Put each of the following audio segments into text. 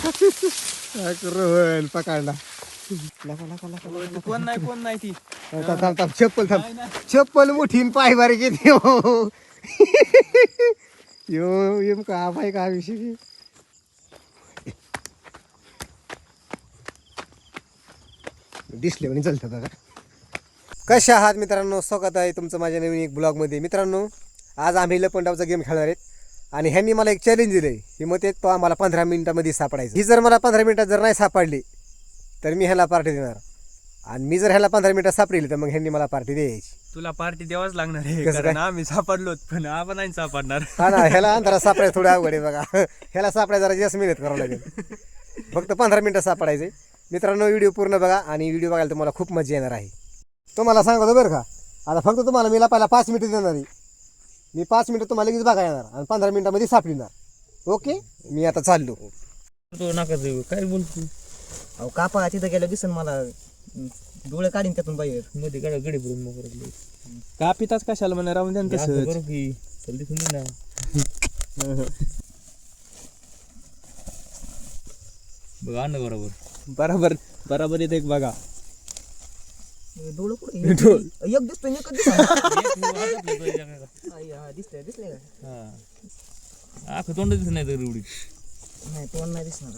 रोहन पकडला. कोण नाही ती थांब चप्पल चप्पल मोठी पाय बारीक येते हो. यो का भाई का विषय दिसले म्हणे चलतं बघा. कशा आहात मित्रांनो, स्वागत आहे तुमचं माझ्या नवीन एक ब्लॉगमध्ये. मित्रांनो, आज आम्ही लपंडावचा गेम खेळणार आहेत आणि ह्यांनी मला एक चॅलेंज दिलंय. ही मग तो आम्हाला 15 मिनिटामध्ये सापडायचं. ही जर मला 15 मिनिटात जर नाही सापडली तर मी ह्याला पार्टी देणार, आणि मी जर ह्याला 15 मिनिटात सापडली तर मग ह्यांनी मला पार्टी द्यायची. तुला पार्टी द्यावाच लागणार आहे, कारण आम्ही सापडलो पण आपण नाही सापडणार. हा ना, ह्याला अंधारात सापडायचं थोडं अवघड आहे बघा. ह्याला सापडायला जरा जास्त मेहनत करावं लागेल. फक्त 15 मिनिटात सापडायचे. मित्रांनो, व्हिडिओ पूर्ण बघा आणि व्हिडिओ बघायला तुम्हाला खूप मजा येणार आहे. तुम्हाला सांगतो बरं का, आता फक्त तुम्हाला मी लपायला 5 मिनिटं देणार आहे. मी 5 मिनिटं तुम्हाला लगेच बघा येणार आणि 15 मिनिटामध्ये सापडणार. ओके, मी आता चाललो. तो नका जाऊ, काय बोलतो. अहो कापा तिथं गेलं दिसन मला, डोळे काढीन त्यातून बाहेर. मध्ये गाडी गडी पडून मग कापिताच कशाला म्हणा, राहून द्या ना तसंच. बरोबर की चल दिसून दे ना. बघा ना, बरोबर बरोबर येते एक बघा. डोळं कुठे एक दिसतोय एकच दिसतंय. दिसले का? आख तोंड दिसत नाही तर एवढी नाही, तोंड नाही दिसणार.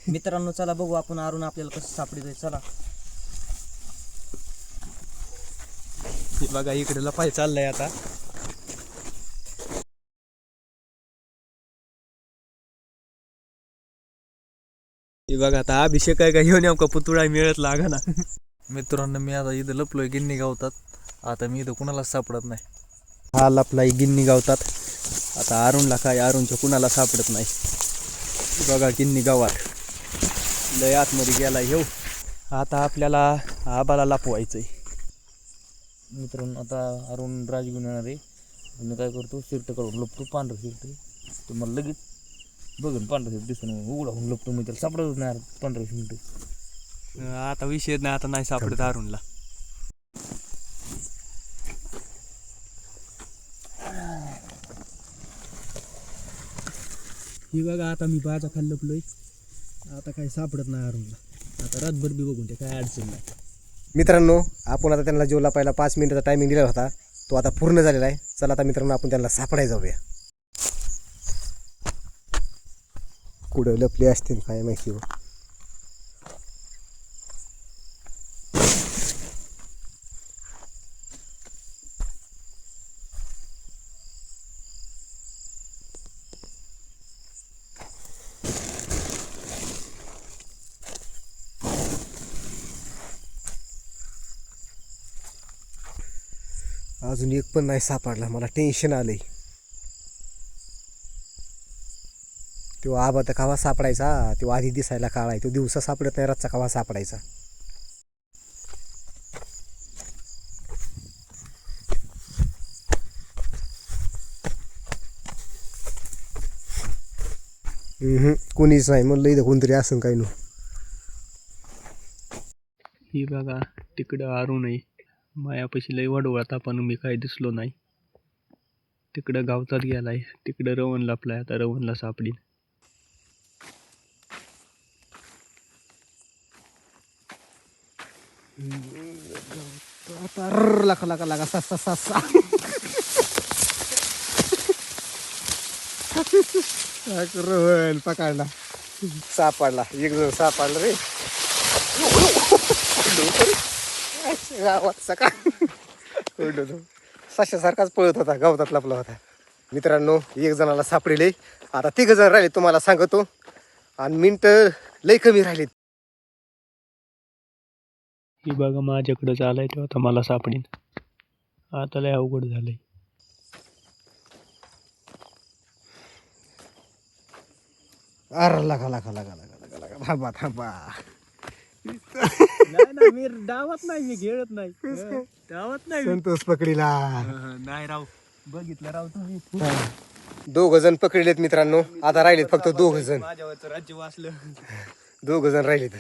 मित्रांनो, चला बघू आपण अरुण आपल्याला कसं सापडतोय. चला बघा, इकडे लपाय चाललंय आता. हे बघा, आता अभिषेक आहे का घेऊन नेमका पुतळा मिळत लागा ना. मित्रांनो, मी आता इथं लपलोय गिन्नी गावतात. आता मी इथं कुणालाच सापडत नाही. हा लपलाय गिन्नी गावतात. आता अरुणला काय, अरुणच्या कुणाला सापडत नाही. बघा, गिन्नी गावात लय आतमध्ये गेला येऊ. आता आपल्याला आबाला लपवायचंय. मित्रांनो, आता अरुण राज घेऊन येणार आहे. मी काय करतो, शिर्ट काढून लपतो, पांढरं शिर्ट. तुम्हाला लगेच बघून पांढरं शिर्ट दिसून उघडा होऊन लपतो. मी त्याला सापडतच नाही 15 मिनिटं. आता विषय नाही, आता नाही सापडत अरुणला. ही बघा, आता मी बाजा खाली लपलोय. आता काही सापडत नाही अरुणला. आता रातभर बी बघून ते काय अडचण नाही. मित्रांनो, आपण आता त्यांना जेवला पहिला 5 मिनिटाचा टायमिंग दिला होता, तो आता पूर्ण झालेला आहे. चला आता मित्रांनो, आपण त्यांना सापडायला जाऊया. कुठं लपले असतील काय माहिती. अजून एक पण नाही सापडला. मला टेन्शन आलंय. तो आबा तर कावा सापडायचा, तो आधी दिसायला काळा आहे. तो दिवसा सापडत नाही, रातचा कावा सापडायचा. कोणीच नाही. म्हणलं इथं कोणतरी असं काही नाही. ही बघा, तिकडं अरुण आहे. मायापाशी लय वाढवळात, पण मी काय दिसलो नाही. तिकडं गावतात गेलाय. तिकडं रवण लपलाय. आता रवणला सापडीन. आता लागा सा रोहन पकडला. सापडला, एक जण सापडला रे गावात. सकाळ सशासारखाच पळत होता, गावात लपला होता. मित्रांनो, एक जणाला सापडेले. आता 3 जण राहिले तुम्हाला सांगतो, आणि मिनिटं लय कमी राहिलेत. ही बघा, माझ्याकडे आलाय तेव्हा आता मला सापडीन. आता लय अवघड झालंय. अरे लागा थांबा नाही, मी डावात नाही, मी खेळत नाही. डावात नाही, संतोष पकडीला नाही राव. बघितलं राव तुम्ही. 2 जण पकडलेत मित्रांनो. आता राहिलेत फक्त 2 जण. माझ्यावरचं राज्य वाचलं. 2 जण राहिलेत.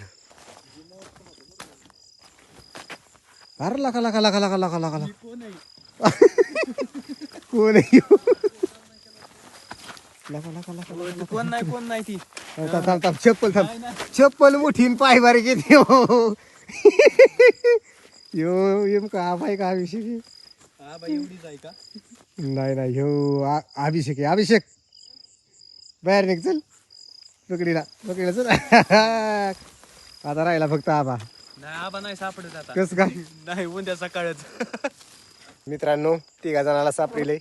अरे लागा कोण आहे? कोण आहे? लका लका लका ती कोण नाही ती थांब थांब थांब चप्पल थांब चप्पल मोठी पाय बारीक येते हो यो येम का बाय का अभिषेक हा बाई एवढीच आहे का नाही नाही ह्यो अभिषेक आहे अभिषेक बाहेर निघ चल पकडीला चल आता राहिला फक्त आबा नाही आबा नाही सापडत आता कस काय नाही उद्या सकाळच मित्रांनो 3 जणाला सापडिले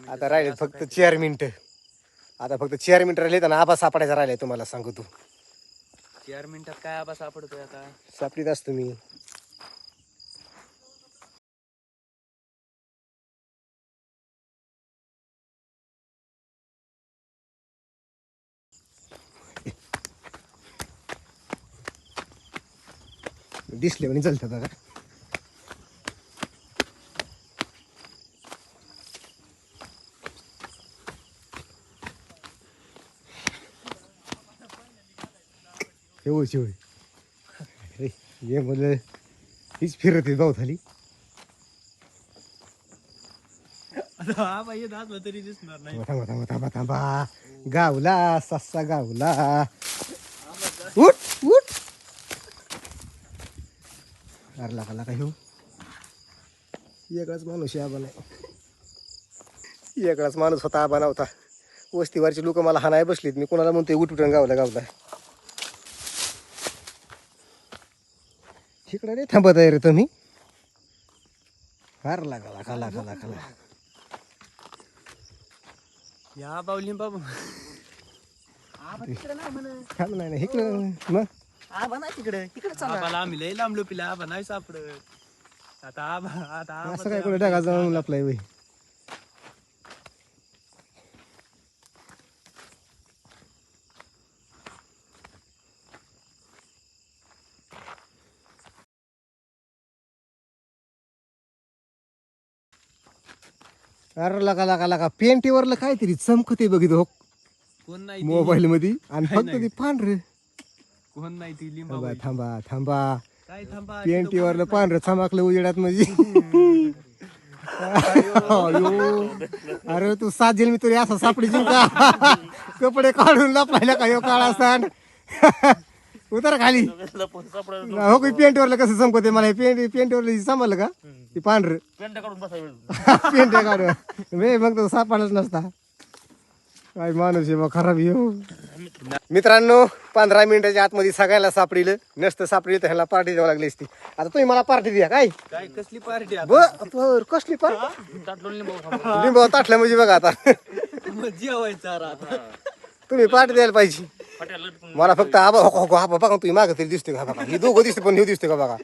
आता राहिले फक्त 4 मिनिटं आता फक्त 4 मिनिटं राहिले आणि आबा सापडायचा राहिलाय तुम्हाला सांगू तू 4 मिनिटात काय आबा सापडतोय आता सापडीत असतो मी दिसले म्हणे चलतं बघा होय होय अरे ये मुलं हीच फिरत आहे भाऊ झाली आबा येत असला तरी दिसणार नाही थांबा थांबा थांबा थांबा गावला सस्सा गावला उठ उठ अरे लागा लागा ह्यो वेगळाच माणूस आहे आबा नाही वेगळाच माणूस होता आबा नव्हता वस्तीवरची लोक मला हाणाय बसलीत मी कोणाला म्हणतोय उठ उठून गावला गावला इकडे रे थांबत आहे रे तुम्ही फार लागा लागा लागा लागा लागा या बावली बाबा थांब नाही नाही इकडं मग आबा नाही तिकडे तिकडे चला आबाला आम्ही लय लांबलो पिला आबा नाही सापडत आता आबा असं काय कुठे ढगा जाऊन लपलाय वय अरे लगा लगा लगा पेंटीवरलं काहीतरी चमकते बघित हो कोण नाही मोबाईल मध्ये आणि फक्त ते पांढर कोण नाही ती लिंबा थांबा थांबा थांबा काय थांबा पेंटीवरलं पांढरं चमकलं उजेडात म्हणजे अयो. अरे तू साजेल मी तरी असा सापडी का कपडे काढून लपलायला का यो काळा सांड उतर खाली हो काही पेंटवरलं कसं चमकते मला पेंटवरलं समजलं का ते पांढर पेंट काढून मग तो सापडलाच नसता काय माणूस आहे मग खराब येऊ मित्रांनो 15 मिनिटाच्या आतमध्ये सगळ्याला सापडिलं नसतं सापडिलं तर ह्याला पार्टी द्यावं लागली असती आता तुम्ही मला पार्टी द्या काय काय कसली पार्टी बर कसली पार्टी लिंबाव ताटलं म्हणजे बघा आता जेवायचा आता तुम्ही पार्टी द्यायला पाहिजे मला फक्त आबा हो आबा बघा तुम्ही मागं तरी दिसते का बघा ही दोघं दिसते पण हे दिसते का बघा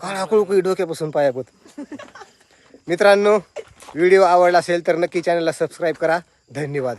काळा कुळकुळी डोक्यापासून पायापोत मित्रांनो व्हिडिओ आवडला असेल तर नक्की चॅनलला सबस्क्राईब करा धन्यवाद.